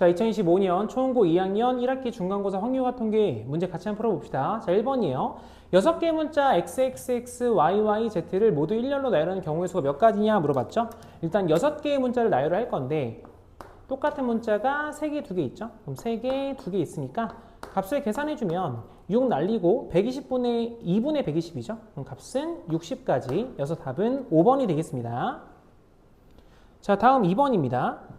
자, 2025년 초중고 2학년 1학기 중간고사 확률화 통계 문제 같이 한번 풀어봅시다. 자, 1번이에요. 6개의 문자 XXX, YYZ를 모두 일렬로 나열하는 경우의 수가 몇 가지냐 물어봤죠? 일단 6개의 문자를 나열을 할 건데 똑같은 문자가 3개, 2개 있죠? 그럼 3개, 2개 있으니까 값을 계산해주면 6 날리고 120분의 2분의 120이죠? 그럼 값은 60까지. 여기서 답은 5번이 되겠습니다. 자, 다음 2번입니다.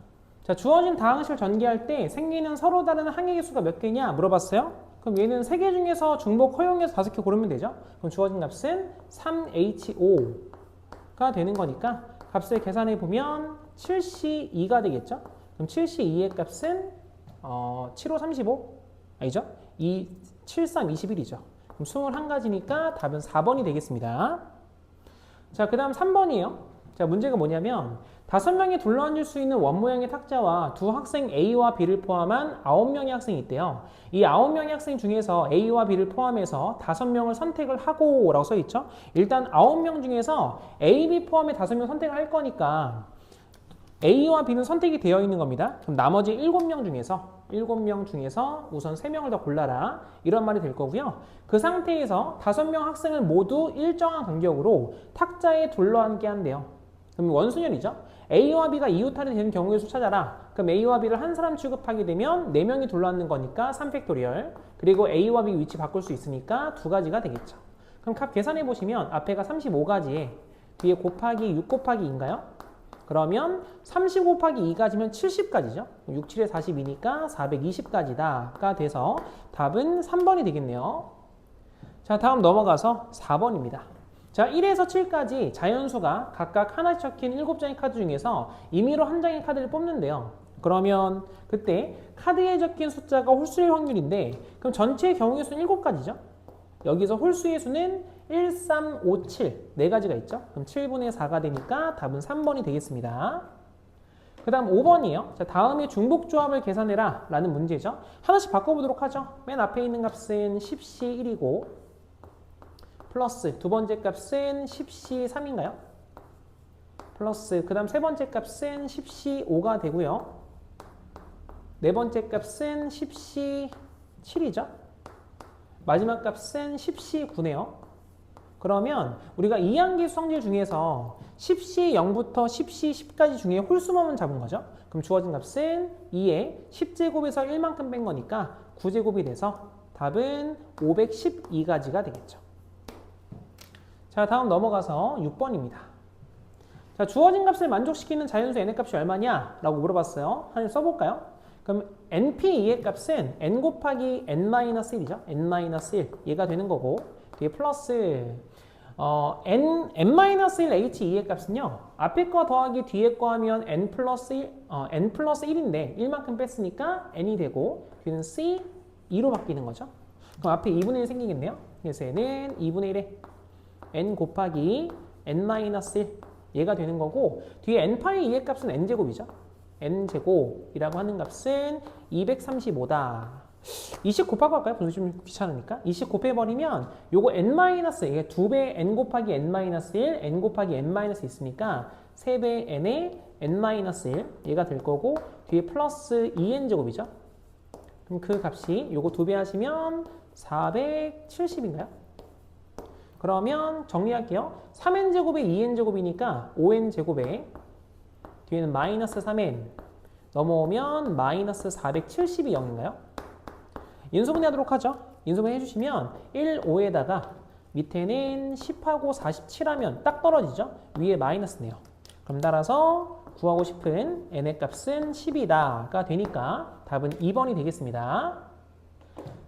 자, 주어진 다항식을 전개할 때 생기는 서로 다른 항의 수가 몇 개냐 물어봤어요? 그럼 얘는 3개 중에서 중복 허용해서 5개 고르면 되죠? 그럼 주어진 값은 3H5가 되는 거니까 값을 계산해 보면 7C2가 되겠죠? 그럼 7C2의 값은 7, 5, 35? 아니죠? 7, 3, 21이죠. 그럼 21가지니까 답은 4번이 되겠습니다. 자, 그 다음 3번이에요. 자, 문제가 뭐냐면 5명이 둘러앉을 수 있는 원모양의 탁자와 두 학생 A와 B를 포함한 9명의 학생이 있대요. 이 9명의 학생 중에서 A와 B를 포함해서 5명을 선택을 하고 라고 써있죠. 일단 9명 중에서 A, B 포함해 5명 선택을 할 거니까 A와 B는 선택이 되어 있는 겁니다. 그럼 나머지 7명 중에서 우선 3명을 더 골라라. 이런 말이 될 거고요. 그 상태에서 5명 학생을 모두 일정한 간격으로 탁자에 둘러앉게 한대요. 그럼 원순열이죠. A와 B가 이웃탈이 되는 경우의 수 찾아라. 그럼 A와 B를 한 사람 취급하게 되면 4명이 둘러앉는 거니까 3팩토리얼. 그리고 A와 B 위치 바꿀 수 있으니까 2가지가 되겠죠. 그럼 값 계산해 보시면 앞에가 35가지에 뒤에 곱하기 6 곱하기 2인가요? 그러면 30 곱하기 2가지면 70가지죠. 6, 7에 42니까 420가지다가 돼서 답은 3번이 되겠네요. 자, 다음 넘어가서 4번입니다. 자, 1에서 7까지 자연수가 각각 하나씩 적힌 7장의 카드 중에서 임의로 한 장의 카드를 뽑는데요. 그러면 그때 카드에 적힌 숫자가 홀수의 확률인데 그럼 전체의 경우의 수는 7가지죠. 여기서 홀수의 수는 1, 3, 5, 7 4가지가 있죠. 그럼 7분의 4가 되니까 답은 3번이 되겠습니다. 그 다음 5번이에요. 자, 다음에 중복조합을 계산해라 라는 문제죠. 하나씩 바꿔보도록 하죠. 맨 앞에 있는 값은 10C1이고 플러스 두 번째 값은 10C3인가요? 플러스 그 다음 세 번째 값은 10C5가 되고요. 네 번째 값은 10C7이죠. 마지막 값은 10C9네요. 그러면 우리가 이항계수 성질 중에서 10C0부터 10C10까지 중에 홀수만만 잡은 거죠. 그럼 주어진 값은 2에 10제곱에서 1만큼 뺀 거니까 9제곱이 돼서 답은 512가지가 되겠죠. 자, 다음 넘어가서 6번입니다. 자, 주어진 값을 만족시키는 자연수 n의 값이 얼마냐? 라고 물어봤어요. 한번 써볼까요? 그럼 np2의 값은 n 곱하기 n-1이죠. n-1 얘가 되는 거고 뒤에 플러스 n-1h2의 값은요. 앞에 거 더하기 뒤에 거 하면 n 플러스 1인데 1만큼 뺐으니까 n이 되고 뒤는 c 2로 바뀌는 거죠. 그럼 앞에 2분의 1 생기겠네요. 그래서 얘는 2분의 1에 n 곱하기 n-1 얘가 되는 거고 뒤에 n파이 2의 값은 n제곱이죠. n제곱이라고 하는 값은 235다. 20 곱하고 할까요? 분수 좀 귀찮으니까. 20 곱해버리면 요거 n-, 이게 2배 n 곱하기 n-1, n 곱하기 n- 있으니까 3배 n에 n-1 얘가 될 거고 뒤에 플러스 2n제곱이죠. 그럼 그 값이 요거 2배 하시면 470인가요? 그러면 정리할게요. 3n제곱에 2n제곱이니까 5n제곱에 뒤에는 마이너스 3n 넘어오면 마이너스 470이 0인가요? 인수분해 하도록 하죠. 인수분해 해주시면 1, 5에다가 밑에는 10하고 47 하면 딱 떨어지죠. 위에 마이너스네요. 그럼 따라서 구하고 싶은 n의 값은 10이다가 되니까 답은 2번이 되겠습니다.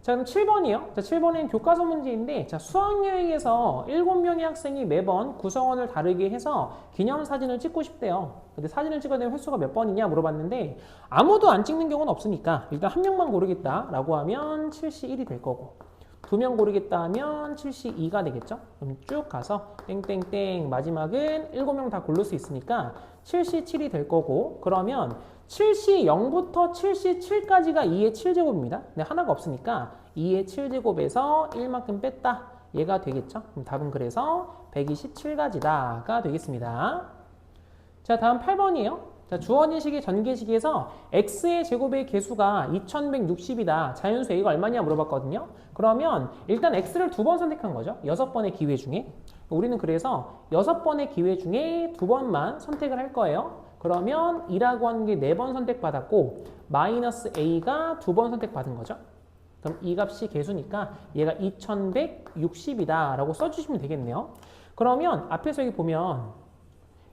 자, 그럼 7번이요. 자, 7번은 교과서 문제인데, 자, 수학여행에서 7명의 학생이 매번 구성원을 다르게 해서 기념사진을 찍고 싶대요. 근데 사진을 찍어야 되는 횟수가 몇 번이냐 물어봤는데, 아무도 안 찍는 경우는 없으니까, 일단 한 명만 고르겠다라고 하면 7C1이 될 거고, 2명 고르겠다 하면 7C2가 되겠죠? 그럼 쭉 가서, 땡땡땡, 마지막은 7명 다 고를 수 있으니까 7C7이 될 거고, 그러면 7C0부터 7C7까지가 2의 7제곱입니다. 근데 하나가 없으니까 2의 7제곱에서 1만큼 뺐다. 얘가 되겠죠? 그럼 답은 그래서 127가지다가 되겠습니다. 자, 다음 8번이에요. 자, 주어진 식의 전개식에서 x의 제곱의 개수가 2160이다. 자연수 a가 얼마냐 물어봤거든요. 그러면 일단 x를 2번 선택한 거죠. 6번의 기회 중에. 우리는 그래서 6번의 기회 중에 2번만 선택을 할 거예요. 그러면 2라고 하는 게 4번 선택받았고 마이너스 a가 2번 선택받은 거죠. 그럼 이 값이 개수니까 얘가 2160이다 라고 써주시면 되겠네요. 그러면 앞에서 여기 보면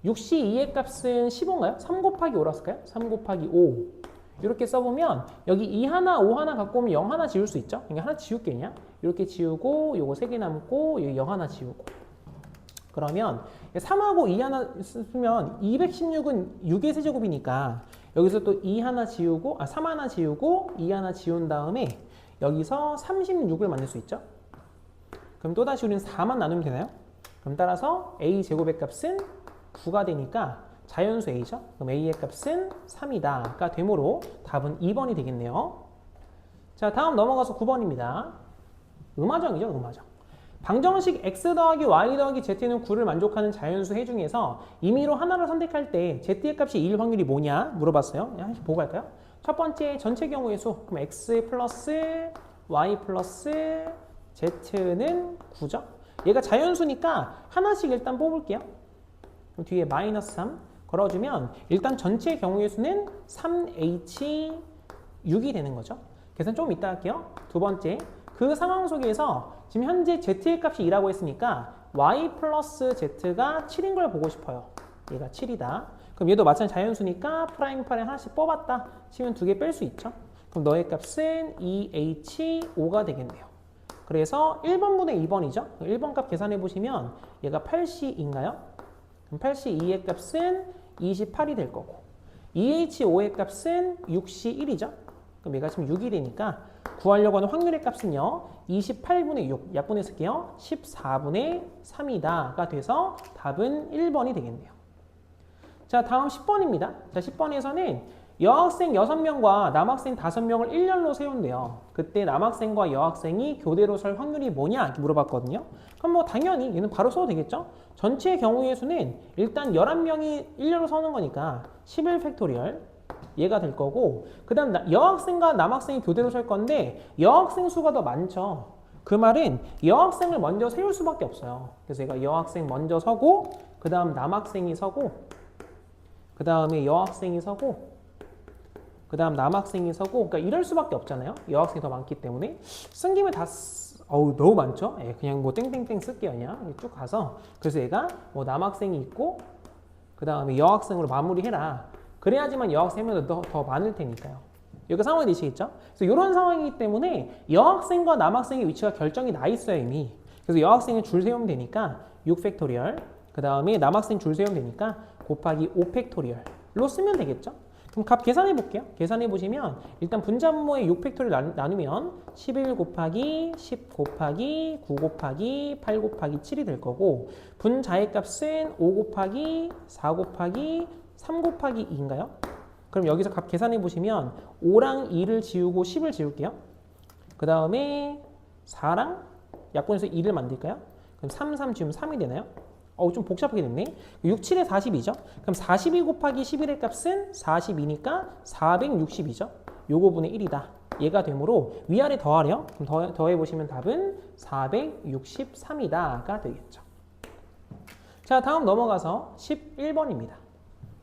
6C2의 값은 15인가요? 3 곱하기 5라고 쓸까요? 3 곱하기 5 이렇게 써보면 여기 2 하나 5 하나 갖고 오면 0 하나 지울 수 있죠? 그러니까 하나 지울게냐? 이렇게 지우고 요거 3개 남고 여기 0 하나 지우고 그러면 3하고 2 하나 쓰면 216은 6의 세제곱이니까 여기서 또 2 하나 지우고 3 하나 지우고 2 하나 지운 다음에 여기서 36을 만들 수 있죠? 그럼 또다시 우리는 4만 나누면 되나요? 그럼 따라서 a 제곱의 값은 9가 되니까 자연수 a죠? 그럼 a의 값은 3이다가 되므로 답은 2번이 되겠네요. 자, 다음 넘어가서 9번입니다. 음화정이죠, 음화정. 방정식 x 더하기 y 더하기 z는 9를 만족하는 자연수 해 중에서 임의로 하나를 선택할 때 z의 값이 2일 확률이 뭐냐 물어봤어요. 하나씩 보고 갈까요? 첫 번째 전체 경우의 수. 그럼 x 플러스 y 플러스 z는 9죠? 얘가 자연수니까 하나씩 일단 뽑을게요. 그럼 뒤에 마이너스 3 걸어주면 일단 전체 경우의 수는 3h6이 되는 거죠. 계산 조금 이따 할게요. 두 번째, 그 상황 속에서 지금 현재 z의 값이 2라고 했으니까 y 플러스 z가 7인 걸 보고 싶어요. 얘가 7이다. 그럼 얘도 마찬가지 자연수니까 프라임 파를 하나씩 뽑았다 치면 2개 뺄 수 있죠. 그럼 너의 값은 2h5가 되겠네요. 그래서 1번분의 2번이죠. 1번 값 계산해 보시면 얘가 8c인가요? 그럼 8C2의 값은 28이 될 거고 2H5의 값은 6C1이죠. 그럼 얘가 지금 6이 되니까 구하려고 하는 확률의 값은요. 28분의 6, 약분해 쓸게요. 14분의 3이다가 돼서 답은 1번이 되겠네요. 자, 다음 10번입니다. 자, 10번에서는 여학생 6명과 남학생 5명을 일렬로 세운대요. 그때 남학생과 여학생이 교대로 설 확률이 뭐냐 이렇게 물어봤거든요. 그럼 뭐 당연히 얘는 바로 써도 되겠죠? 전체 경우의 수는 일단 11명이 일렬로 서는 거니까 11팩토리얼 얘가 될 거고 그 다음 여학생과 남학생이 교대로 설 건데 여학생 수가 더 많죠. 그 말은 여학생을 먼저 세울 수밖에 없어요. 그래서 얘가 여학생 먼저 서고 그 다음 남학생이 서고 그 다음에 여학생이 서고 그 다음 남학생이 서고 그러니까 이럴 수밖에 없잖아요. 여학생이 더 많기 때문에 쓴 김에 다 어우 너무 많죠. 예, 그냥 뭐 땡땡땡 쓸게요. 그냥 쭉 가서 그래서 얘가 뭐 남학생이 있고 그 다음에 여학생으로 마무리해라. 그래야지만 여학생이 더 많을 테니까요. 여기 상황이 되시겠죠? 그래서 이런 상황이기 때문에 여학생과 남학생의 위치가 결정이 나 있어요 이미. 그래서 여학생은 줄 세우면 되니까 6팩토리얼 그 다음에 남학생 줄 세우면 되니까 곱하기 5팩토리얼로 쓰면 되겠죠? 그럼 값 계산해 볼게요. 계산해 보시면 일단 분자분모의 6팩토리얼 나누면 11 곱하기 10 곱하기 9 곱하기 8 곱하기 7이 될 거고 분자의 값은 5 곱하기 4 곱하기 3 곱하기 2인가요? 그럼 여기서 값 계산해 보시면 5랑 2를 지우고 10을 지울게요. 그 다음에 4랑 약분해서 2를 만들까요? 그럼 3, 3 지우면 3이 되나요? 좀 복잡하게 됐네. 6, 7에 42죠? 그럼 42 곱하기 11의 값은 42니까 460이죠? 요거 분의 1이다. 얘가 되므로 위아래 더하래요. 그럼 더해보시면 답은 463이다가 되겠죠. 자, 다음 넘어가서 11번입니다.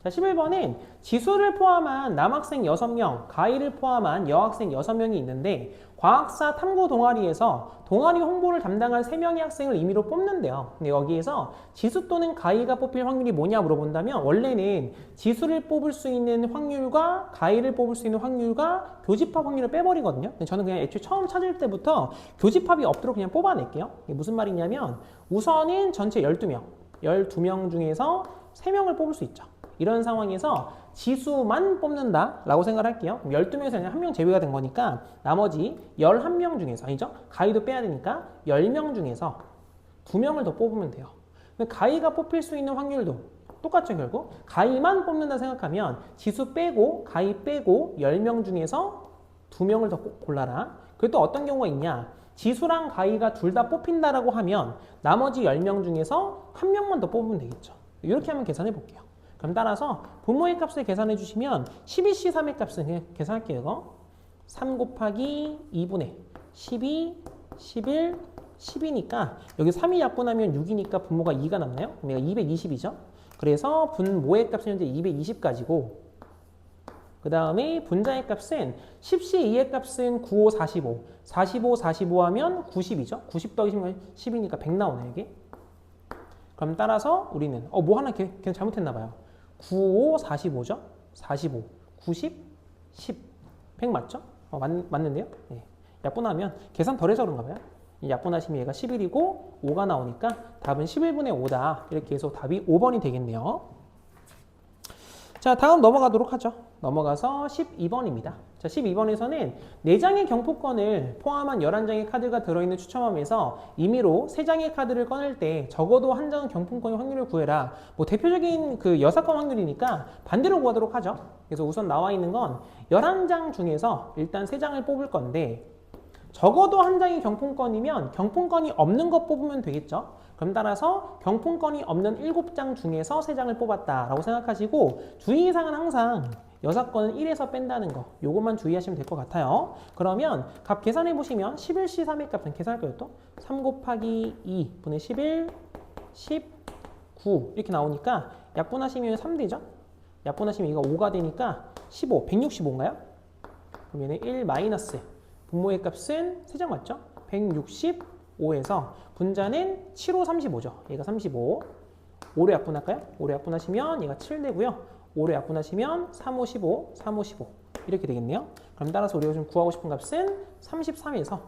자, 11번은 지수를 포함한 남학생 6명, 가이를 포함한 여학생 6명이 있는데 과학사 탐구 동아리에서 동아리 홍보를 담당한 3명의 학생을 임의로 뽑는데요. 근데 여기에서 지수 또는 가이가 뽑힐 확률이 뭐냐 물어본다면 원래는 지수를 뽑을 수 있는 확률과 가이를 뽑을 수 있는 확률과 교집합 확률을 빼버리거든요. 근데 저는 그냥 애초에 처음 찾을 때부터 교집합이 없도록 그냥 뽑아낼게요. 이게 무슨 말이냐면 우선은 전체 12명, 12명 중에서 3명을 뽑을 수 있죠. 이런 상황에서 지수만 뽑는다 라고 생각할게요. 12명에서 그냥 1명 제외가 된 거니까 나머지 11명 중에서 아니죠? 가위도 빼야 되니까 10명 중에서 2명을 더 뽑으면 돼요. 가위가 뽑힐 수 있는 확률도 똑같죠 결국. 가위만 뽑는다 생각하면 지수 빼고 가위 빼고 10명 중에서 2명을 더 골라라. 그리고 또 어떤 경우가 있냐. 지수랑 가위가 둘 다 뽑힌다라고 하면 나머지 10명 중에서 1명만 더 뽑으면 되겠죠. 이렇게 한번 계산해 볼게요. 그럼 따라서 분모의 값을 계산해 주시면 12C 3의 값은 그냥 계산할게요. 이거 3 곱하기 2분의 12, 11, 10이니까 여기 3이 약분하면 6이니까 분모가 2가 남나요? 그럼 얘가 220이죠. 그래서 분모의 값은 현재 220가지고 그 다음에 분자의 값은 10C 2의 값은 95, 45 45, 45 하면 90이죠. 90 더하기 10이니까 100 나오네요 이게. 그럼 따라서 우리는 뭐 하나 그냥 잘못했나 봐요. 95, 45죠. 45, 90, 10, 100 맞죠? 맞는데요? 네. 약분하면 계산 덜 해서 그런가 봐요. 약분하시면 얘가 11이고 5가 나오니까 답은 11분의 5다. 이렇게 해서 답이 5번이 되겠네요. 자, 다음 넘어가도록 하죠. 넘어가서 12번입니다. 자, 12번에서는 4장의 경포권을 포함한 11장의 카드가 들어있는 추첨함에서 임의로 3장의 카드를 꺼낼 때 적어도 한 장은 경품권의 확률을 구해라. 뭐 대표적인 그 여사건 확률이니까 반대로 구하도록 하죠. 그래서 우선 나와 있는 건 11장 중에서 일단 3장을 뽑을 건데 적어도 한 장이 경품권이면 경품권이 없는 것 뽑으면 되겠죠. 그럼 따라서 경품권이 없는 7장 중에서 3장을 뽑았다라고 생각하시고 주의사항은 항상 여사건은 1에서 뺀다는 거 요것만 주의하시면 될 것 같아요. 그러면 값 계산해 보시면 11C 3의 값은 계산할까요 또? 3 곱하기 2 분의 11, 19 이렇게 나오니까 약분하시면 3되죠? 약분하시면 이거 5가 되니까 15, 165인가요? 그러면 1 마이너스 분모의 값은 3장 맞죠? 165에서 분자는 7, 5, 35죠. 얘가 35. 5로 약분할까요? 5로 약분하시면 얘가 7 되고요. 5로 약분하시면 3, 5, 15, 3, 5, 15 이렇게 되겠네요. 그럼 따라서 우리가 좀 구하고 싶은 값은 33에서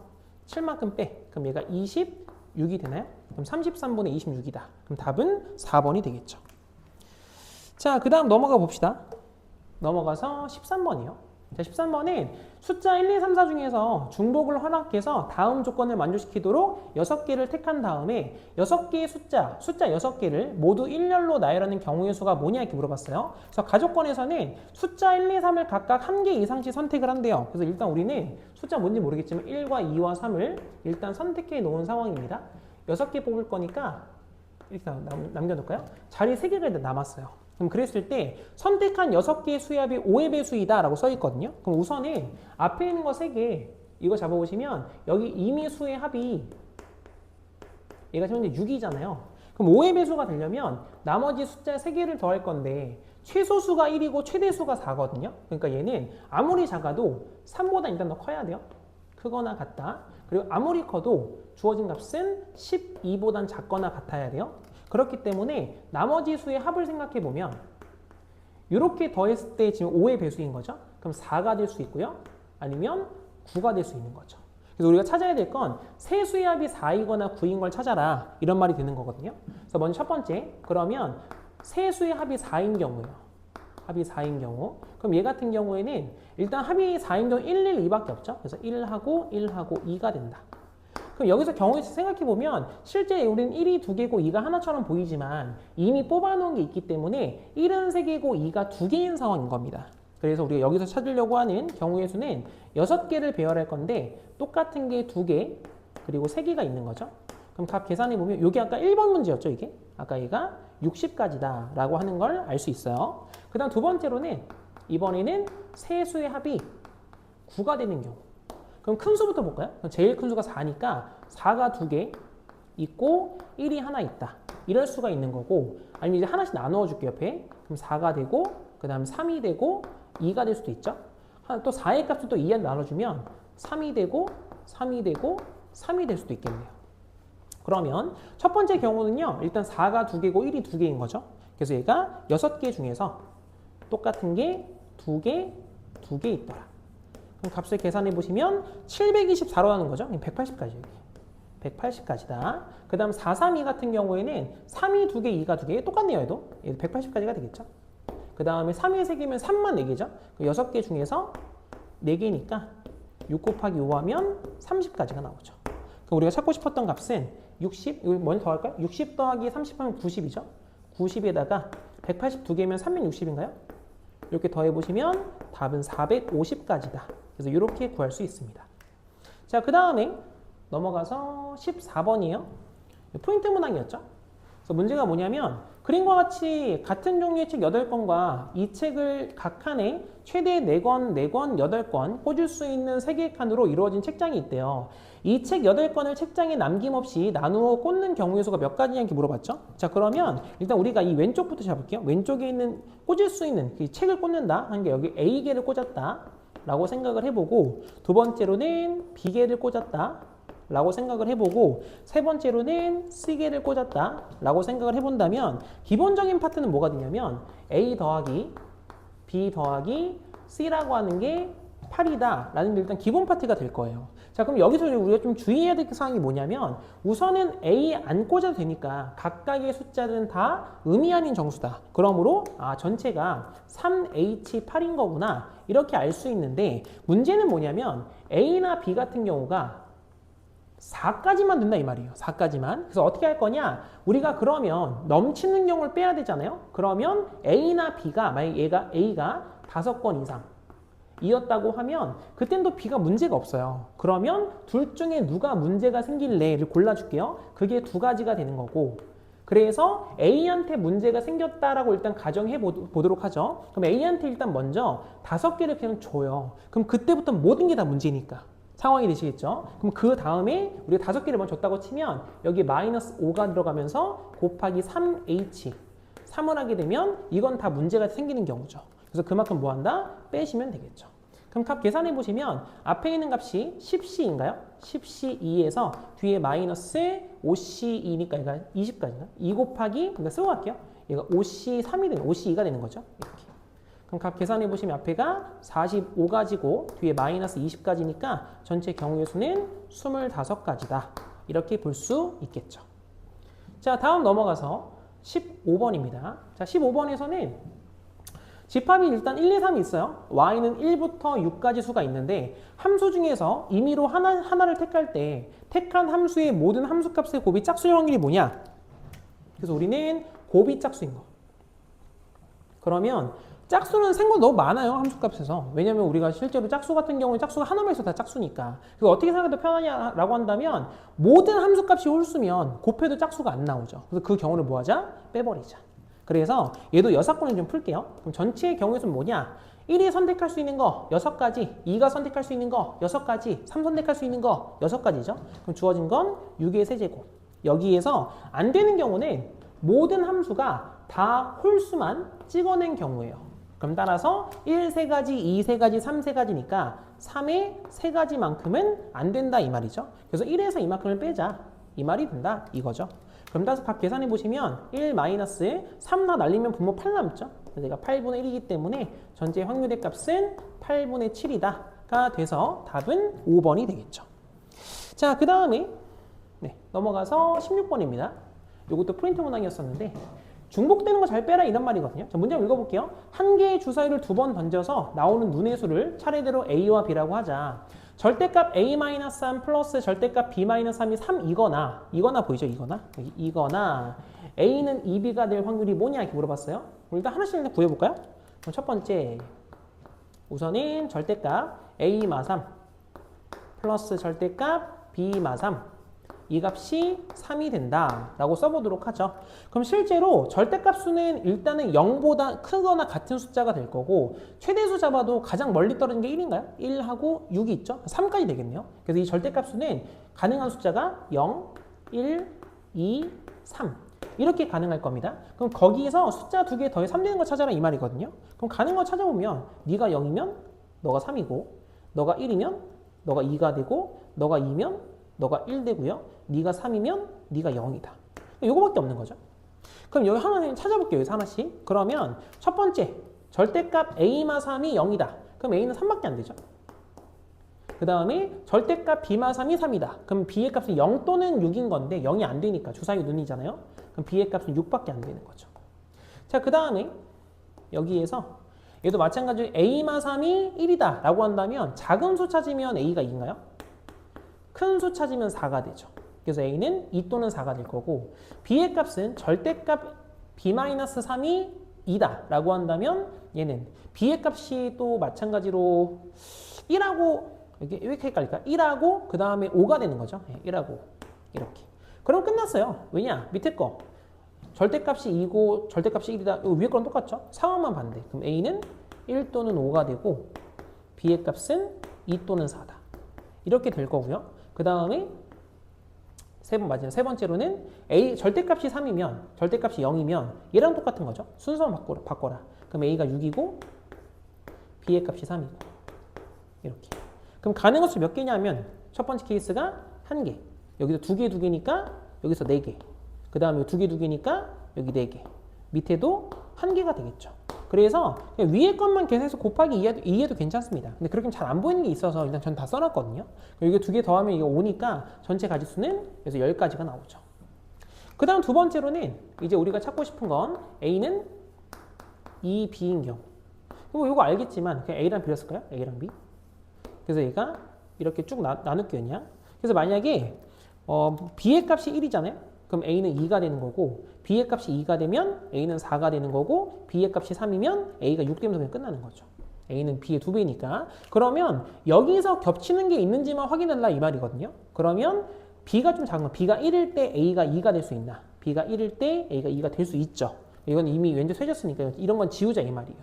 7만큼 빼. 그럼 얘가 26이 되나요? 그럼 33분의 26이다. 그럼 답은 4번이 되겠죠. 자, 그 다음 넘어가 봅시다. 넘어가서 13번이요. 자, 13번은 숫자 1, 2, 3, 4 중에서 중복을 허락해서 다음 조건을 만족시키도록 6개를 택한 다음에 6개의 숫자 6개를 모두 1열로 나열하는 경우의 수가 뭐냐 이렇게 물어봤어요. 그래서 가족권에서는 숫자 1, 2, 3을 각각 1개 이상씩 선택을 한대요. 그래서 일단 우리는 숫자 뭔지 모르겠지만 1과 2와 3을 일단 선택해 놓은 상황입니다. 6개 뽑을 거니까 이렇게 남겨놓을까요? 자리 3개가 남았어요. 그럼 그랬을 때 선택한 6개의 수합이 5의 배수이다 라고 써 있거든요. 그럼 우선은 앞에 있는 거 3개 이거 잡아보시면 여기 이미 수의 합이 얘가 현재 6이잖아요. 그럼 5의 배수가 되려면 나머지 숫자 3개를 더할 건데 최소수가 1이고 최대수가 4거든요. 그러니까 얘는 아무리 작아도 3보다 일단 더 커야 돼요. 크거나 같다. 그리고 아무리 커도 주어진 값은 12보단 작거나 같아야 돼요. 그렇기 때문에 나머지 수의 합을 생각해보면 이렇게 더했을 때 지금 5의 배수인 거죠. 그럼 4가 될 수 있고요. 아니면 9가 될 수 있는 거죠. 그래서 우리가 찾아야 될 건 세 수의 합이 4이거나 9인 걸 찾아라. 이런 말이 되는 거거든요. 그래서 먼저 첫 번째, 그러면 세 수의 합이 4인 경우예요. 합이 4인 경우. 그럼 얘 같은 경우에는 일단 합이 4인 경우 1, 1, 2밖에 없죠. 그래서 1하고 1하고 2가 된다. 그럼 여기서 경우에서 생각해보면 실제 우리는 1이 2개고 2가 하나처럼 보이지만 이미 뽑아놓은 게 있기 때문에 1은 3개고 2가 2개인 상황인 겁니다. 그래서 우리가 여기서 찾으려고 하는 경우의 수는 6개를 배열할 건데 똑같은 게 2개 그리고 3개가 있는 거죠. 그럼 값 계산해보면 이게 아까 1번 문제였죠. 이게 아까 얘가 60까지다 라고 하는 걸 알 수 있어요. 그 다음 두 번째로는 이번에는 세 수의 합이 9가 되는 경우. 그럼 큰 수부터 볼까요? 제일 큰 수가 4니까 4가 2개 있고 1이 하나 있다. 이럴 수가 있는 거고 아니면 이제 하나씩 나누어 줄게요. 옆에. 그럼 4가 되고 그 다음 3이 되고 2가 될 수도 있죠. 또 4의 값을 또 2에 나눠주면 3이 되고 3이 되고 3이 될 수도 있겠네요. 그러면 첫 번째 경우는요. 일단 4가 2개고 1이 2개인 거죠. 그래서 얘가 6개 중에서 똑같은 게 2개, 2개 있더라. 그럼 값을 계산해 보시면 724로 하는 거죠. 180까지. 180까지다. 그 다음 432 같은 경우에는 3이 2개, 2가 2개. 똑같네요. 얘도. 180까지가 되겠죠. 그 다음에 3이 3개면 3만 4개죠. 6개 중에서 4개니까 6 곱하기 5 하면 30까지가 나오죠. 그럼 우리가 찾고 싶었던 값은 60, 이거 먼저 더할까요? 60 더하기 30 하면 90이죠. 90에다가 182개면 360인가요? 이렇게 더해보시면 답은 450까지다. 그래서 이렇게 구할 수 있습니다. 자, 그 다음에 넘어가서 14번이에요. 포인트 문항이었죠. 그래서 문제가 뭐냐면 그림과 같이 같은 종류의 책 8권과 이 책을 각 칸에 최대 4권, 4권, 8권 꽂을 수 있는 3개의 칸으로 이루어진 책장이 있대요. 이 책 8권을 책장에 남김없이 나누어 꽂는 경우의 수가 몇 가지냐 이렇게 물어봤죠. 자, 그러면 일단 우리가 이 왼쪽부터 잡을게요. 왼쪽에 있는 꽂을 수 있는 이 책을 꽂는다 하는 게 여기 A개를 꽂았다 라고 생각을 해보고, 두 번째로는 B개를 꽂았다 라고 생각을 해보고, 세 번째로는 C개를 꽂았다 라고 생각을 해본다면 기본적인 파트는 뭐가 되냐면 A 더하기 B 더하기 C라고 하는 게 8이다 라는 게 일단 기본 파트가 될 거예요. 자, 그럼 여기서 우리가 좀 주의해야 될 사항이 뭐냐면, 우선은 A 안 꽂아도 되니까 각각의 숫자들은 다 의미 아닌 정수다. 그러므로 전체가 3H8인 거구나 이렇게 알 수 있는데, 문제는 뭐냐면 A나 B 같은 경우가 4까지만 된다 이 말이에요. 4까지만. 그래서 어떻게 할 거냐? 우리가 그러면 넘치는 경우를 빼야 되잖아요. 그러면 A나 B가, 만약 얘가 A가 5건 이상 이었다고 하면 그땐 또 B가 문제가 없어요. 그러면 둘 중에 누가 문제가 생길래를 골라줄게요. 그게 2가지가 되는 거고, 그래서 A한테 문제가 생겼다라고 일단 가정해 보도록 하죠. 그럼 A한테 일단 먼저 5개를 그냥 줘요. 그럼 그때부터 모든 게 다 문제니까 상황이 되시겠죠? 그럼 그 다음에 우리가 5개를 먼저 줬다고 치면 여기 마이너스 5가 들어가면서 곱하기 3H 3을 하게 되면 이건 다 문제가 생기는 경우죠. 그래서 그만큼 뭐 한다? 빼시면 되겠죠. 그럼 값 계산해 보시면 앞에 있는 값이 10C인가요? 10C2에서 뒤에 마이너스 5C2니까 얘가 20까지인가? 2 곱하기, 그러니까 쓰고 갈게요. 얘가 5C3이 되는, 5C2가 되는 거죠. 이렇게. 그럼 값 계산해 보시면 앞에가 45가지고 뒤에 마이너스 20가지니까 전체 경우의 수는 25가지다. 이렇게 볼 수 있겠죠. 자, 다음 넘어가서 15번입니다. 자, 15번에서는 집합이 일단 1, 2, 3이 있어요. y는 1부터 6까지 수가 있는데 함수 중에서 임의로 하나를 택할 때 택한 함수의 모든 함수값의 곱이 짝수일 확률이 뭐냐? 그래서 우리는 곱이 짝수인 거. 그러면 짝수는 생각 너무 많아요. 함수값에서. 왜냐면 우리가 실제로 짝수 같은 경우는 짝수가 하나만 있어도 다 짝수니까. 그래서 어떻게 생각해도 편하냐라고 한다면 모든 함수값이 홀수면 곱해도 짝수가 안 나오죠. 그래서 그 경우를 뭐 하자? 빼버리자. 그래서 얘도 여사건을 좀 풀게요. 그럼 전체의 경우의 수는 뭐냐? 1이 선택할 수 있는 거 6가지, 2가 선택할 수 있는 거 6가지, 3 선택할 수 있는 거 6가지죠. 그럼 주어진 건 6의 세제곱. 여기에서 안 되는 경우는 모든 함수가 다 홀수만 찍어낸 경우예요. 그럼 따라서 1 3가지, 2 3가지, 3 3가지니까 3의 3가지만큼은 안 된다 이 말이죠. 그래서 1에서 이만큼을 빼자. 이 말이 된다 이거죠. 그럼 따라서 값 계산해 보시면 1 마이너스 3 다 날리면 분모 8 남죠. 내가 8분의 1이기 때문에 전체 확률의 값은 8분의 7이다가 돼서 답은 5번이 되겠죠. 자, 그 다음에 넘어가서 16번입니다. 이것도 프린트 문항이었었는데 중복되는 거 잘 빼라 이런 말이거든요. 자, 문제 읽어볼게요. 한 개의 주사위를 2번 던져서 나오는 눈의 수를 차례대로 A와 B라고 하자. 절대값 A-3 플러스 절대값 B-3이 3이거나 보이죠? 이거나 A는 2B가 될 확률이 뭐냐 이렇게 물어봤어요. 일단 하나씩 일단 구해볼까요? 그럼 첫 번째 우선은 절대값 A-3 플러스 절대값 B-3 이 값이 3이 된다라고 써보도록 하죠. 그럼 실제로 절대값수는 일단은 0보다 크거나 같은 숫자가 될 거고 최대수 잡아도 가장 멀리 떨어진 게 1인가요? 1하고 6이 있죠? 3까지 되겠네요. 그래서 이 절대값수는 가능한 숫자가 0, 1, 2, 3 이렇게 가능할 겁니다. 그럼 거기에서 숫자 2개 더해 3 되는 거 찾아라 이 말이거든요. 그럼 가능한 거 찾아보면 네가 0이면 너가 3이고 너가 1이면 너가 2가 되고 너가 2면 너가 1 되고요. 네가 3이면 네가 0이다. 이거밖에 없는 거죠. 그럼 여기 하나는 찾아볼게요. 여기서 하나씩. 그러면 첫 번째 절대값 A-3이 0이다. 그럼 A는 3밖에 안 되죠. 그 다음에 절대값 B-3이 3이다. 그럼 B의 값은 0 또는 6인 건데 0이 안 되니까 주사위 눈이잖아요. 그럼 B의 값은 6밖에 안 되는 거죠. 자, 그 다음에 여기에서 얘도 마찬가지로 A-3이 1이다 라고 한다면 작은 수 찾으면 A가 2인가요? 큰 수 찾으면 4가 되죠. 그래서 A는 2 또는 4가 될 거고 B의 값은 절대값 B-3이 2다 라고 한다면 얘는 B의 값이 또 마찬가지로 1하고 이게 왜 이렇게 헷갈릴까? 1하고 그 다음에 5가 되는 거죠. 1하고 이렇게. 그럼 끝났어요. 왜냐? 밑에 거 절대값이 2고 절대값이 1이다. 위에 거랑 똑같죠? 상황만 반대. 그럼 A는 1 또는 5가 되고 B의 값은 2 또는 4다. 이렇게 될 거고요. 그 다음에 세 번째로는 A 절대값이 3이면 절대값이 0이면 얘랑 똑같은 거죠. 순서만 바꿔라. 그럼 A가 6이고 B의 값이 3이고 이렇게. 그럼 가능한 수 몇 개냐면 첫 번째 케이스가 1개. 여기서 2개니까 여기서 4개. 그 다음에 2개니까 여기 4개. 밑에도 1개가 되겠죠. 그래서 그냥 위에 것만 계산해서 곱하기 2해도 괜찮습니다. 근데 그렇게 잘 안 보이는 게 있어서 일단 전 다 써놨거든요. 이게 2개 더하면 이게 5니까 전체 가지수는 그래서 10가지가 나오죠. 그 다음 두 번째로는 이제 우리가 찾고 싶은 건 A는 2B인 경우. 이거 알겠지만 그냥 A랑 B를 쓸까요? A랑 B. 그래서 얘가 이렇게 쭉 나눌게요. 그래서 만약에 B의 값이 1이잖아요. 그럼 A는 2가 되는 거고 B의 값이 2가 되면 A는 4가 되는 거고 B의 값이 3이면 A가 6 되면서 그냥 끝나는 거죠. A는 B의 2배니까. 그러면 여기서 겹치는 게 있는지만 확인해달라 이 말이거든요. 그러면 B가 좀 작은 거, B가 1일 때 A가 2가 될 수 있나? B가 1일 때 A가 2가 될 수 있죠. 이건 이미 왠지 쇠졌으니까 이런 건 지우자 이 말이에요.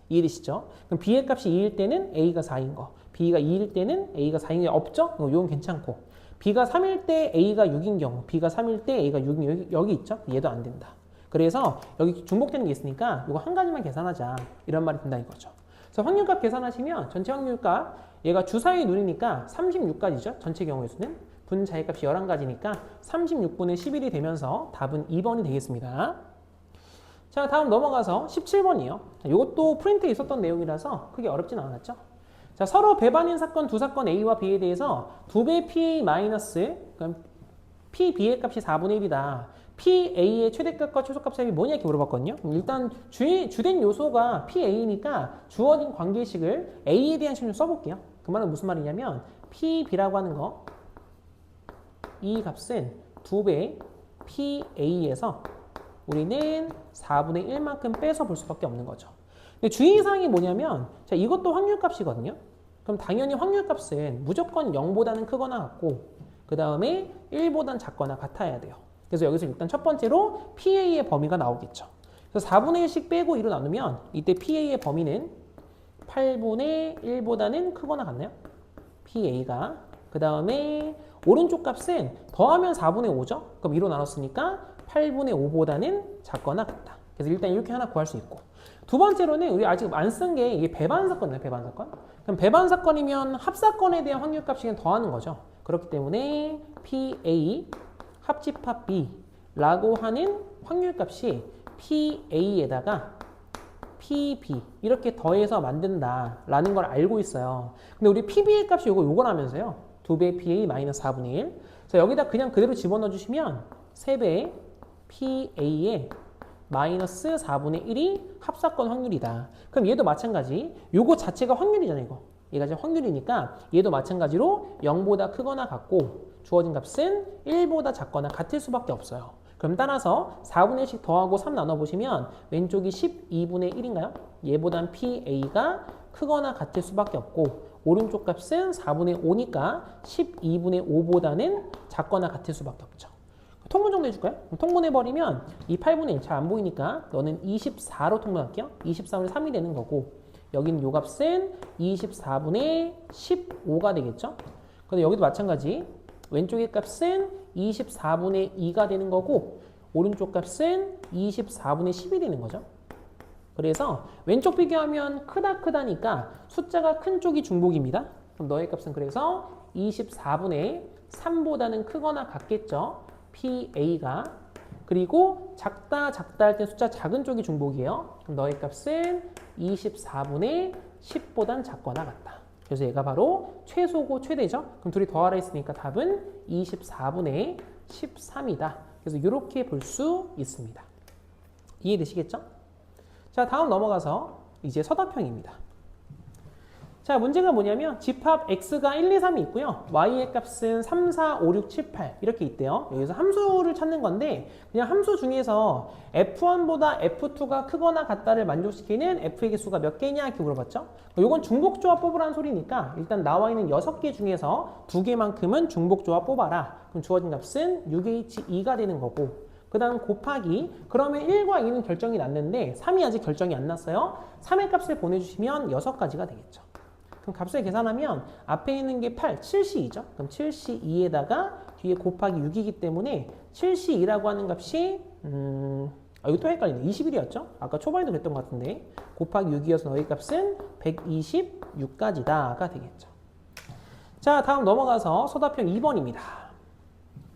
이해되시죠? 그럼 B의 값이 2일 때는 A가 4인 거, B가 2일 때는 A가 4인 게 없죠? 이건 괜찮고 B가 3일 때 A가 6인 경우, B가 3일 때 A가 6인 여기 있죠? 얘도 안 된다. 그래서 여기 중복되는 게 있으니까 이거 한 가지만 계산하자 이런 말이 된다 이거죠. 그래서 확률값 계산하시면 전체 확률값 얘가 주사위 눈이니까 36가지죠. 전체 경우의 수는 분자의 값이 11가지니까 36분의 11이 되면서 답은 2번이 되겠습니다. 자, 다음 넘어가서 17번이에요. 이것도 프린트에 있었던 내용이라서 크게 어렵진 않았죠. 자, 서로 배반인 사건 두 사건 A와 B에 대해서 2배 PA 마이너스 그럼 PB의 값이 4분의 1이다. PA의 최대값과 최소값 사이이 뭐냐 이렇게 물어봤거든요. 일단 주된 요소가 PA니까 주어진 관계식을 A에 대한 식을 써볼게요. 그 말은 무슨 말이냐면 PB라고 하는 거 이 값은 2배 PA에서 우리는 4분의 1만큼 빼서 볼 수밖에 없는 거죠. 근데 주의사항이 뭐냐면 자, 이것도 확률값이거든요. 그럼 당연히 확률값은 무조건 0보다는 크거나 같고 그 다음에 1보다는 작거나 같아야 돼요. 그래서 여기서 일단 첫 번째로 PA의 범위가 나오겠죠. 그래서 4분의 1씩 빼고 2로 나누면 이때 PA의 범위는 8분의 1보다는 크거나 같나요? PA가. 그 다음에 오른쪽 값은 더하면 4분의 5죠. 그럼 2로 나눴으니까 8분의 5보다는 작거나 같다. 그래서 일단 이렇게 하나 구할 수 있고 두 번째로는 우리 아직 안 쓴 게 이게 배반사건이에요. 배반사건. 그럼 배반사건이면 합사건에 대한 확률값이 그냥 더하는 거죠. 그렇기 때문에 PA 합집합 B라고 하는 확률값이 PA에다가 PB 이렇게 더해서 만든다라는 걸 알고 있어요. 근데 우리 PB의 값이 요거라면서요. 2배 PA 마이너스 4분의 1. 자, 여기다 그냥 그대로 집어넣어 주시면 3배 PA에 마이너스 4분의 1이 합사건 확률이다. 그럼 얘도 마찬가지. 요거 자체가 확률이잖아요. 이거. 얘가 지금 확률이니까 얘도 마찬가지로 0보다 크거나 같고 주어진 값은 1보다 작거나 같을 수밖에 없어요. 그럼 따라서 4분의 1씩 더하고 3 나눠보시면 왼쪽이 12분의 1인가요? 얘보단 PA가 크거나 같을 수밖에 없고 오른쪽 값은 4분의 5니까 12분의 5보다는 작거나 같을 수밖에 없죠. 통분 정도 해줄까요? 통분해버리면 이 8분의 1 잘 안 보이니까 너는 24로 통분할게요. 24분의 3이 되는 거고 여기는 요 값은 24분의 15가 되겠죠? 근데 여기도 마찬가지. 왼쪽의 값은 24분의 2가 되는 거고 오른쪽 값은 24분의 10이 되는 거죠. 그래서 왼쪽 비교하면 크다니까 숫자가 큰 쪽이 중복입니다. 그럼 너의 값은 그래서 24분의 3보다는 크거나 같겠죠. PA가. 그리고 작다 할 때 숫자 작은 쪽이 중복이에요. 그럼 너의 값은 24분의 10보단 작거나 같다. 그래서 얘가 바로 최소고 최대죠. 그럼 둘이 더하라 했으니까 답은 24분의 13이다. 그래서 이렇게 볼 수 있습니다. 이해되시겠죠? 자, 다음 넘어가서 이제 서답형입니다. 자, 문제가 뭐냐면 집합 x가 1, 2, 3이 있고요. y의 값은 3, 4, 5, 6, 7, 8 이렇게 있대요. 여기서 함수를 찾는 건데 그냥 함수 중에서 f1보다 f2가 크거나 같다를 만족시키는 f의 개수가 몇 개냐 이렇게 물어봤죠. 이건 중복조합 뽑으라는 소리니까 일단 나와 있는 6개 중에서 2개만큼은 중복조합 뽑아라. 그럼 주어진 값은 6h2가 되는 거고 그 다음 곱하기, 그러면 1과 2는 결정이 났는데 3이 아직 결정이 안 났어요. 3의 값을 보내주시면 6가지가 되겠죠. 그럼 값을 계산하면 앞에 있는 게 8, 7C2죠. 그럼 7C2에다가 뒤에 곱하기 6이기 때문에 7C2라고 하는 값이 이거 또 헷갈리네. 21이었죠? 아까 초반에도 그랬던 것 같은데 곱하기 6이어서 너희 값은 126가지다가 되겠죠. 자, 다음 넘어가서 서답형 2번입니다.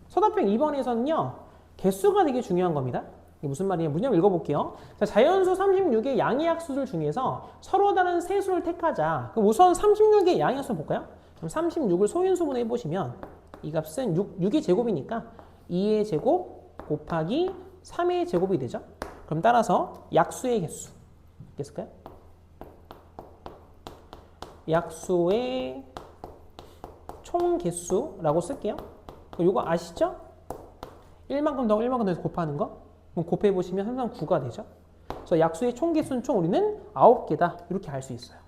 서답형 2번에서는요. 개수가 되게 중요한 겁니다. 이게 무슨 말이냐? 문제 한번 읽어볼게요. 자, 자연수 36의 양의약수들 중에서 서로 다른 세 수를 택하자. 그럼 우선 36의 양의약수 볼까요? 그럼 36을 소인수분해 해보시면 이 값은 6의 제곱이니까 2의 제곱 곱하기 3의 제곱이 되죠. 그럼 따라서 약수의 개수 있을까요? 약수의 총 개수라고 쓸게요. 이거 아시죠? 1만큼 더하고 1만큼 더해서 곱하는 거. 그럼 곱해보시면 항상 9가 되죠. 그래서 약수의 총 개수는 총 우리는 9개다. 이렇게 알 수 있어요.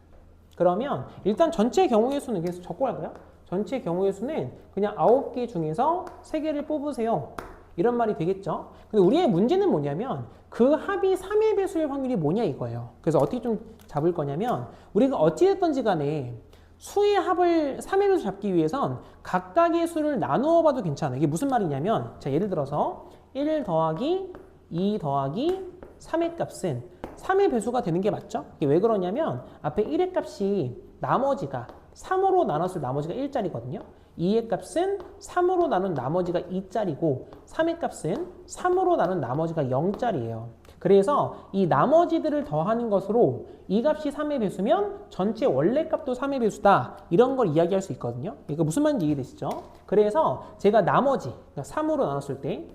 그러면 일단 전체 경우의 수는 계속 적고 할까요? 전체 경우의 수는 그냥 9개 중에서 3개를 뽑으세요. 이런 말이 되겠죠. 근데 우리의 문제는 뭐냐면 그 합이 3의 배수일 확률이 뭐냐 이거예요. 그래서 어떻게 좀 잡을 거냐면 우리가 어찌됐든지 간에 수의 합을 3의 배수 잡기 위해선 각각의 수를 나누어 봐도 괜찮아요. 이게 무슨 말이냐면 자, 예를 들어서 1 더하기 2 더하기 3의 값은 3의 배수가 되는 게 맞죠? 이게 왜 그러냐면 앞에 1의 값이 나머지가 3으로 나눴을 나머지가 1짜리거든요. 2의 값은 3으로 나눈 나머지가 2짜리고 3의 값은 3으로 나눈 나머지가 0짜리예요. 그래서 이 나머지들을 더하는 것으로 이 값이 3의 배수면 전체 원래 값도 3의 배수다. 이런 걸 이야기할 수 있거든요. 이거 무슨 말인지 이해되시죠? 그래서 제가 나머지, 그러니까 3으로 나눴을 때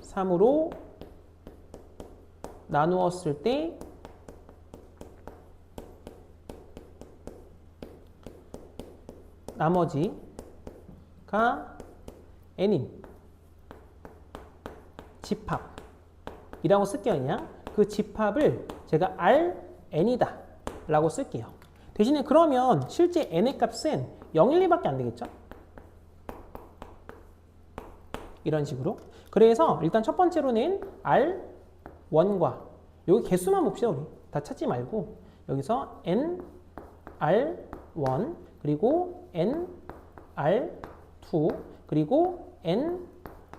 3으로 나누었을 때 나머지가 n인 집합이라고 쓸게요. 그냥 그 집합을 제가 Rn이다 라고 쓸게요. 대신에 그러면 실제 n의 값은 0, 1, 2밖에 안 되겠죠? 이런 식으로. 그래서 일단 첫 번째로는 R1과 여기 개수만 봅시다. 우리 다 찾지 말고 여기서 n R1 그리고 n R2 그리고 n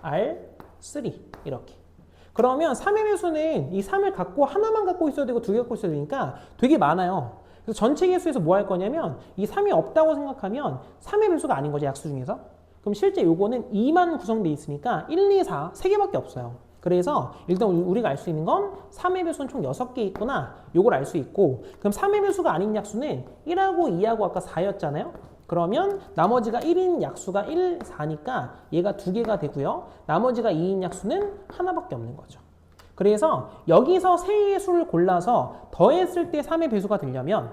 R3 이렇게. 그러면 3의 배수는 이 3을 갖고 하나만 갖고 있어야 되고 2개 갖고 있어야 되니까 되게 많아요. 그래서 전체 개수에서 뭐 할 거냐면 이 3이 없다고 생각하면 3의 배수가 아닌 거죠. 약수 중에서. 그럼 실제 요거는 2만 구성되어 있으니까 1, 2, 4, 3개밖에 없어요. 그래서 일단 우리가 알 수 있는 건 3의 배수는 총 6개 있구나. 요걸 알 수 있고 그럼 3의 배수가 아닌 약수는 1하고 2하고 아까 4였잖아요. 그러면 나머지가 1인 약수가 1, 4니까 얘가 2개가 되고요. 나머지가 2인 약수는 하나밖에 없는 거죠. 그래서 여기서 세의 수를 골라서 더했을 때 3의 배수가 되려면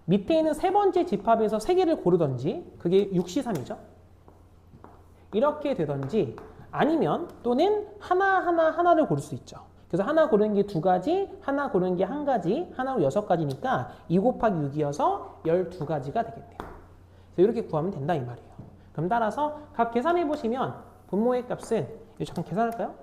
밑에 있는 세 번째 집합에서 3개를 고르던지 그게 6C3이죠. 이렇게 되던지 아니면 또는 하나를 고를 수 있죠. 그래서 하나 고르는 게 2가지, 하나 고르는 게 1가지, 하나로 6가지니까 2 곱하기 6이어서 12가지가 되겠네요. 그래서 이렇게 구하면 된다 이 말이에요. 그럼 따라서 각 계산해 보시면 분모의 값은 이거 잠깐 계산할까요?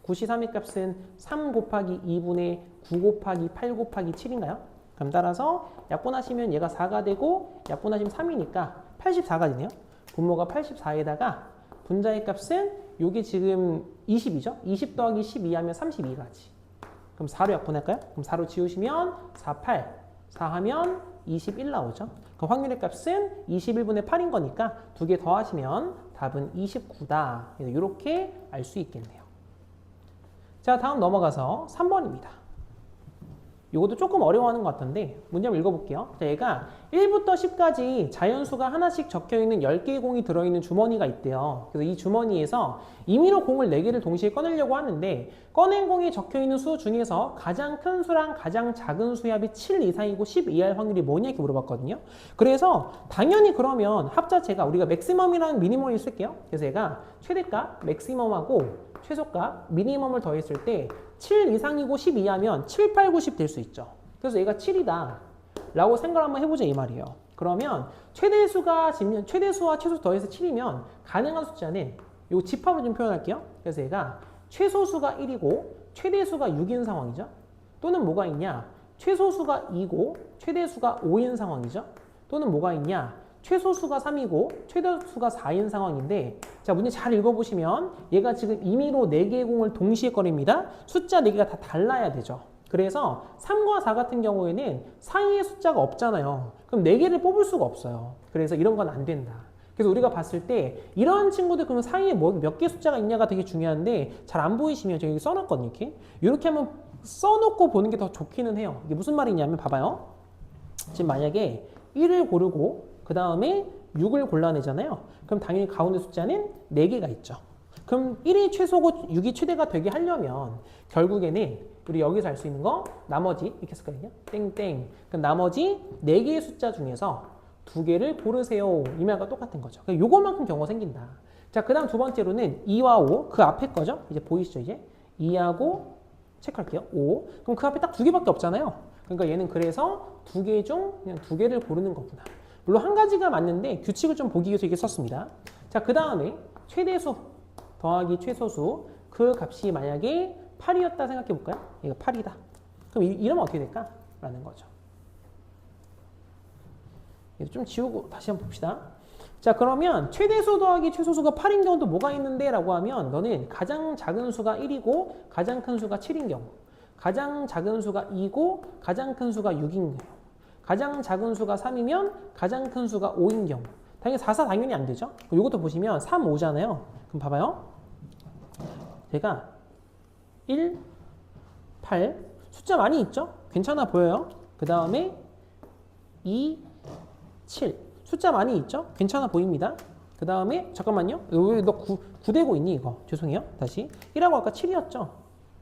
9C3의 값은 3 곱하기 2분의 9 곱하기 8 곱하기 7인가요? 그럼 따라서 약분하시면 얘가 4가 되고 약분하시면 3이니까 84가 되네요. 분모가 84에다가 분자의 값은 요게 지금 20이죠? 20 더하기 12 하면 32가지. 그럼 4로 약분할까요? 그럼 4로 지우시면 4, 8. 4 하면 21 나오죠? 그럼 확률의 값은 21분의 8인 거니까 2개 더하시면 답은 29다. 이렇게 알 수 있겠네요. 자, 다음 넘어가서 3번입니다. 이것도 조금 어려워하는 것 같은데 문제 한번 읽어볼게요. 자, 얘가 1부터 10까지 자연수가 하나씩 적혀있는 10개의 공이 들어있는 주머니가 있대요. 그래서 이 주머니에서 임의로 공을 4개를 동시에 꺼내려고 하는데 꺼낸 공이 적혀있는 수 중에서 가장 큰 수랑 가장 작은 수의 합이 7 이상이고 10 이하일 확률이 뭐냐 이렇게 물어봤거든요. 그래서 당연히 그러면 합자체가 우리가 맥시멈이랑 미니멈을 쓸게요. 그래서 얘가 최대값 맥시멈하고 최소값 미니멈을 더했을 때 7 이상이고 10 이하면 7, 8, 9, 10 될 수 있죠. 그래서 얘가 7이다 라고 생각을 한번 해보자 이 말이에요. 그러면 최대수와 최소 더해서 7이면 가능한 숫자는 이 집합을 좀 표현할게요. 그래서 얘가 최소수가 1이고 최대수가 6인 상황이죠. 또는 뭐가 있냐? 최소수가 2고 최대수가 5인 상황이죠. 또는 뭐가 있냐? 최소수가 3이고 최대수가 4인 상황인데 자 문제 잘 읽어보시면 얘가 지금 임의로 4개의 공을 동시에 꺼냅니다. 숫자 4개가 다 달라야 되죠. 그래서 3과 4 같은 경우에는 사이에 숫자가 없잖아요. 그럼 4개를 뽑을 수가 없어요. 그래서 이런 건 안 된다. 그래서 우리가 봤을 때 이러한 친구들 그러면 사이에 몇 개 숫자가 있냐가 되게 중요한데 잘 안 보이시면 저기 써놨거든요. 이렇게 하면 써놓고 보는 게 더 좋기는 해요. 이게 무슨 말이냐면 봐봐요. 지금 만약에 1을 고르고 그 다음에 6을 골라내잖아요. 그럼 당연히 가운데 숫자는 4개가 있죠. 그럼 1이 최소고 6이 최대가 되게 하려면 결국에는 우리 여기서 알 수 있는 거 나머지 이렇게 했을거든요. 땡땡. 그럼 나머지 4개의 숫자 중에서 2개를 고르세요. 이 말과 똑같은 거죠. 그러니까 요거만큼 경우가 생긴다. 자, 그 다음 두 번째로는 2와 5. 그 앞에 거죠. 이제 보이시죠 이제? 2하고 체크할게요. 5. 그럼 그 앞에 딱 2개밖에 없잖아요. 그러니까 얘는 그래서 2개 중 그냥 2개를 고르는 거구나. 물론 한 가지가 맞는데 규칙을 좀 보기 위해서 이렇게 썼습니다. 자, 그 다음에 최대수 더하기 최소수 그 값이 만약에 8이었다 생각해 볼까요? 이거 8이다. 그럼 이러면 어떻게 될까? 라는 거죠. 좀 지우고 다시 한번 봅시다. 자, 그러면 최대수 더하기 최소수가 8인 경우도 뭐가 있는데? 라고 하면 너는 가장 작은 수가 1이고 가장 큰 수가 7인 경우, 가장 작은 수가 2고 가장 큰 수가 6인 경우, 가장 작은 수가 3이면 가장 큰 수가 5인 경우. 당연히 4, 4 당연히 안 되죠. 이것도 보시면 3, 5잖아요. 그럼 봐봐요. 제가 1, 8 숫자 많이 있죠? 괜찮아 보여요. 그 다음에 2, 7 숫자 많이 있죠? 괜찮아 보입니다. 그 다음에 잠깐만요. 왜 너 9대고 있니 이거? 죄송해요. 다시 1하고 아까 7이었죠?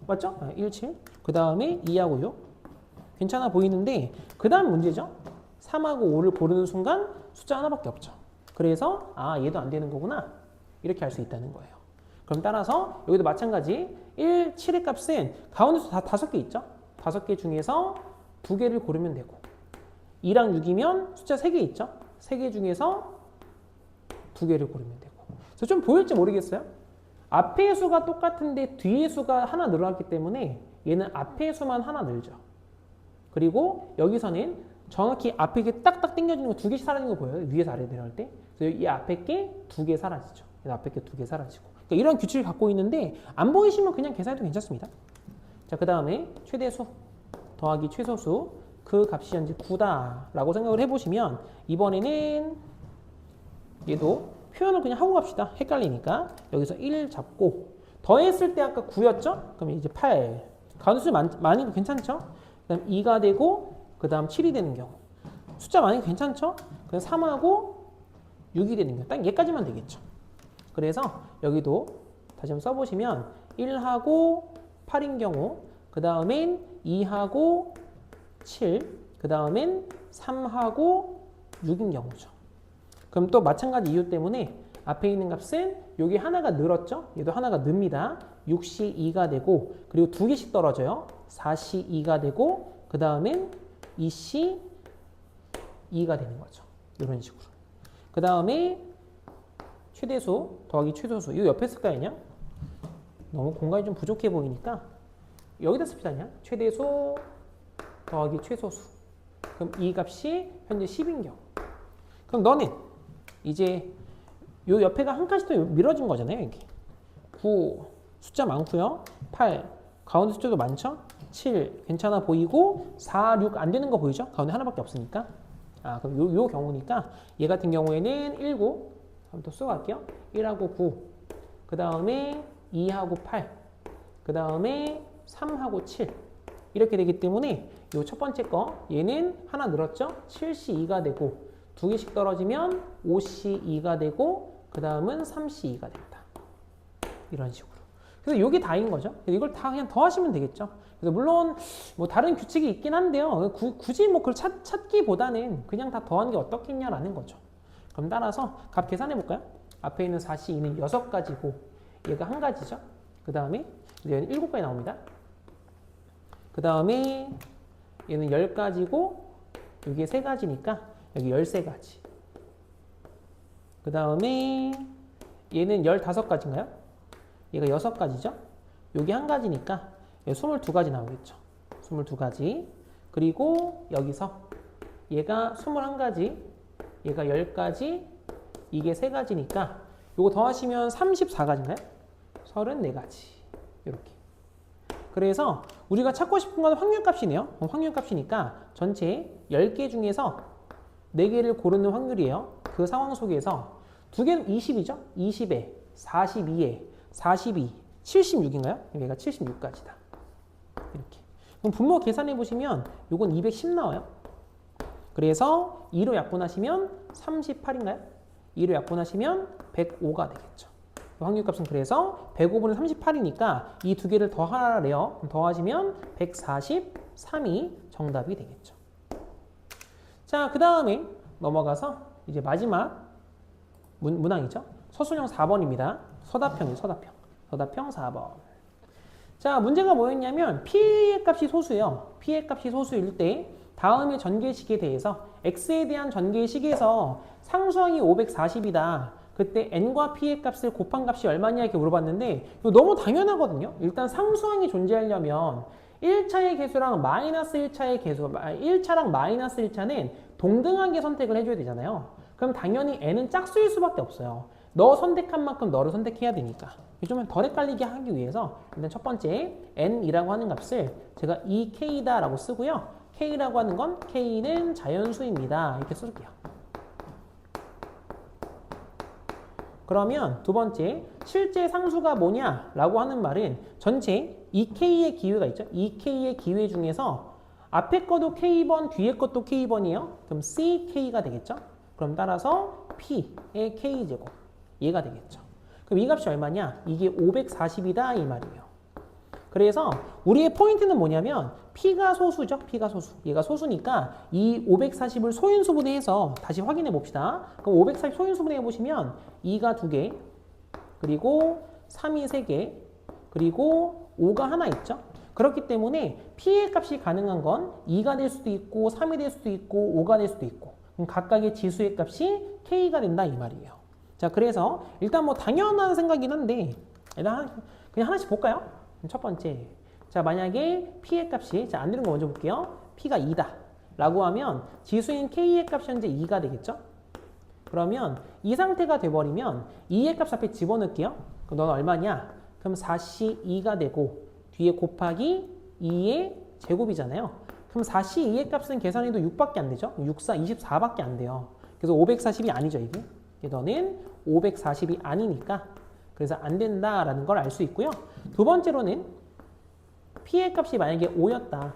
맞죠? 1, 7 그 다음에 2하고 6 괜찮아 보이는데 그 다음 문제죠. 3하고 5를 고르는 순간 숫자 하나밖에 없죠. 그래서 얘도 안 되는 거구나. 이렇게 할 수 있다는 거예요. 그럼 따라서 여기도 마찬가지 1, 7의 값은 가운데 수 다 5개 있죠. 5개 중에서 2개를 고르면 되고 2랑 6이면 숫자 3개 있죠. 3개 중에서 2개를 고르면 되고. 그래서 좀 보일지 모르겠어요. 앞의 수가 똑같은데 뒤의 수가 하나 늘어났기 때문에 얘는 앞의 수만 하나 늘죠. 그리고 여기서는 정확히 앞에 게 딱딱 당겨지는 거 2개씩 사라지는 거 보여요? 위에서 아래로 내려갈 때. 그래서 이 앞에 게 2개 사라지죠. 그래서 앞에 게 2개 사라지고. 그러니까 이런 규칙을 갖고 있는데 안 보이시면 그냥 계산해도 괜찮습니다. 자, 그 다음에 최대수 더하기 최소수 그 값이 현재 9다라고 생각을 해보시면 이번에는 얘도 표현을 그냥 하고 갑시다. 헷갈리니까 여기서 1 잡고 더했을 때 아까 9였죠? 그럼 이제 8 가운데 수 많이 거 괜찮죠? 그 다음 2가 되고 그 다음 7이 되는 경우 숫자 많이 괜찮죠? 그럼 3하고 6이 되는 경우 딱 얘까지만 되겠죠. 그래서 여기도 다시 한번 써보시면 1하고 8인 경우 그 다음엔 2하고 7, 그 다음엔 3하고 6인 경우죠. 그럼 또 마찬가지 이유 때문에 앞에 있는 값은 여기 하나가 늘었죠? 얘도 하나가 늡니다. 6시 2가 되고 그리고 2개씩 떨어져요. 4시 2가 되고 그 다음엔 2시 2가 되는 거죠. 이런 식으로. 그 다음에 최대수 더하기 최소수 이거 옆에 쓸까요? 그냥? 너무 공간이 좀 부족해 보이니까 여기다 씁시다. 그냥 최대수 더하기 최소수. 그럼 이 값이 현재 10인 경우. 그럼 너는 이제 요 옆에가 한 칸씩 더 밀어진 거잖아요. 이게 9 숫자 많고요. 8 가운데 숫자도 많죠. 7 괜찮아 보이고 4, 6 안 되는 거 보이죠? 가운데 하나밖에 없으니까. 그럼 요 경우니까 얘 같은 경우에는 1, 9 한번 또 쓰고 갈게요. 1하고 9 그 다음에 2하고 8 그 다음에 3하고 7 이렇게 되기 때문에 요 첫 번째 거 얘는 하나 늘었죠? 7시 2가 되고 2개씩 떨어지면 5시 2가 되고 그 다음은 3시 2가 된다. 이런 식으로. 그래서 이게 다인 거죠. 이걸 다 그냥 더하시면 되겠죠. 그래서 물론 뭐 다른 규칙이 있긴 한데요. 굳이 뭐 그걸 찾기보다는 그냥 다 더하는 게 어떻겠냐라는 거죠. 그럼 따라서 값 계산해 볼까요? 앞에 있는 4시 2는 6가지고 얘가 1가지죠. 그 다음에 얘는 7가지 나옵니다. 그 다음에 얘는 10가지고 여기에 3가지니까 여기 13가지. 그 다음에 얘는 15가지인가요? 얘가 6가지죠. 요게 한 가지니까 22가지 나오겠죠. 22가지. 그리고 여기서 얘가 21가지, 얘가 10가지, 이게 3가지니까 요거 더하시면 34가지인가요? 34가지. 이렇게. 그래서 우리가 찾고 싶은 건 확률값이네요. 확률값이니까 전체 10개 중에서 4개를 고르는 확률이에요. 그 상황 속에서 두 개는 20이죠? 20에 42에 42, 76인가요? 얘가 76까지다. 이렇게. 그럼 분모 계산해 보시면 요건 210 나와요. 그래서 2로 약분하시면 38인가요? 2로 약분하시면 105가 되겠죠. 확률값은 그래서 105분의 38이니까 이 두 개를 더하래요. 더하시면 143이 정답이 되겠죠. 자, 그 다음에 넘어가서 이제 마지막 문항이죠. 서술형 4번입니다. 서답형이에요. 서답형 4번. 자, 문제가 뭐였냐면 P의 값이 소수예요. P의 값이 소수일 때 다음의 전개식에 대해서 X에 대한 전개식에서 상수항이 540이다. 그때 n과 p의 값을 곱한 값이 얼마냐 이렇게 물어봤는데 이거 너무 당연하거든요. 일단 상수항이 존재하려면 1차의 개수랑 마이너스 1차의 개수, 1차랑 마이너스 1차는 동등하게 선택을 해줘야 되잖아요. 그럼 당연히 n은 짝수일 수밖에 없어요. 너 선택한 만큼 너를 선택해야 되니까. 좀 덜 헷갈리게 하기 위해서 일단 첫 번째 n이라고 하는 값을 제가 2k다 라고 쓰고요. k라고 하는 건 k는 자연수입니다. 이렇게 쓸게요. 그러면 두 번째, 실제 상수가 뭐냐? 라고 하는 말은 전체 2K의 기회가 있죠. 2K의 기회 중에서 앞에 것도 K번, 뒤에 것도 K번이에요. 그럼 CK가 되겠죠. 그럼 따라서 P의 K제곱. 얘가 되겠죠. 그럼 이 값이 얼마냐? 이게 540이다 이 말이에요. 그래서 우리의 포인트는 뭐냐면 P가 소수죠. P가 소수. 얘가 소수니까 이 540을 소인수분해 해서 다시 확인해 봅시다. 그럼 540 소인수분해 보시면 2가 2개, 그리고 3이 3개, 그리고 5가 하나 있죠. 그렇기 때문에 P의 값이 가능한 건 2가 될 수도 있고 3이 될 수도 있고 5가 될 수도 있고 그럼 각각의 지수의 값이 K가 된다 이 말이에요. 자, 그래서 일단 뭐 당연한 생각이긴 한데 일단 그냥 하나씩 볼까요? 첫 번째, 자 만약에 P의 값이 자 안 되는 거 먼저 볼게요. P가 2다 라고 하면 지수인 K의 값이 현재 2가 되겠죠. 그러면 이 상태가 돼버리면 2의 값 앞에 집어넣을게요. 그럼 넌 얼마냐? 그럼 4C2가 되고 뒤에 곱하기 2의 제곱이잖아요. 그럼 4C2의 값은 계산해도 6밖에 안 되죠. 6, 4, 24밖에 안 돼요. 그래서 540이 아니죠 이게. 너는 540이 아니니까 그래서 안 된다라는 걸 알 수 있고요. 두 번째로는 P의 값이 만약에 5였다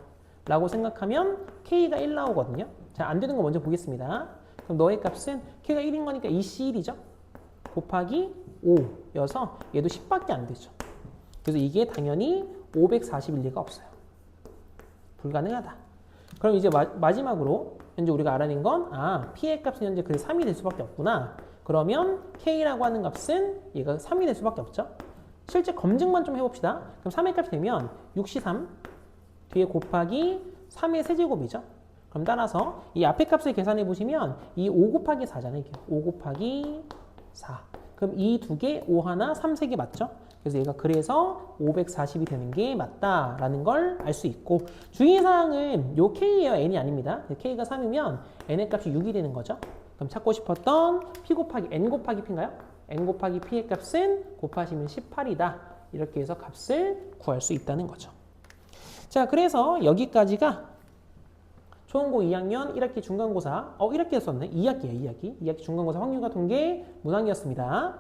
라고 생각하면 K가 1 나오거든요. 자, 안 되는 거 먼저 보겠습니다. 그럼 너의 값은 K가 1인 거니까 2C1이죠. 곱하기 5여서 얘도 10밖에 안 되죠. 그래서 이게 당연히 540일 리가 없어요. 불가능하다. 그럼 이제 마지막으로 현재 우리가 알아낸 건 P의 값은 현재 그래 3이 될 수밖에 없구나. 그러면 K라고 하는 값은 얘가 3이 될 수밖에 없죠. 실제 검증만 좀 해봅시다. 그럼 3의 값이 되면 6C3 뒤에 곱하기 3의 세제곱이죠. 그럼 따라서 이 앞의 값을 계산해 보시면 이 5 곱하기 4잖아요. 이게 5 곱하기 4. 그럼 이 두 개, 5 하나, 3 세 개 맞죠? 그래서 얘가 그래서 540이 되는 게 맞다라는 걸 알 수 있고 주의사항은 요 K예요. N이 아닙니다. K가 3이면 N의 값이 6이 되는 거죠. 그럼 찾고 싶었던 P 곱하기 N 곱하기 P인가요? N 곱하기 P의 값은 곱하시면 18이다. 이렇게 해서 값을 구할 수 있다는 거죠. 자, 그래서 여기까지가 초중고 2학년 1학기 중간고사 1학기에 썼네. 2학기예요. 2학기 중간고사 확률과 통계 문항이었습니다.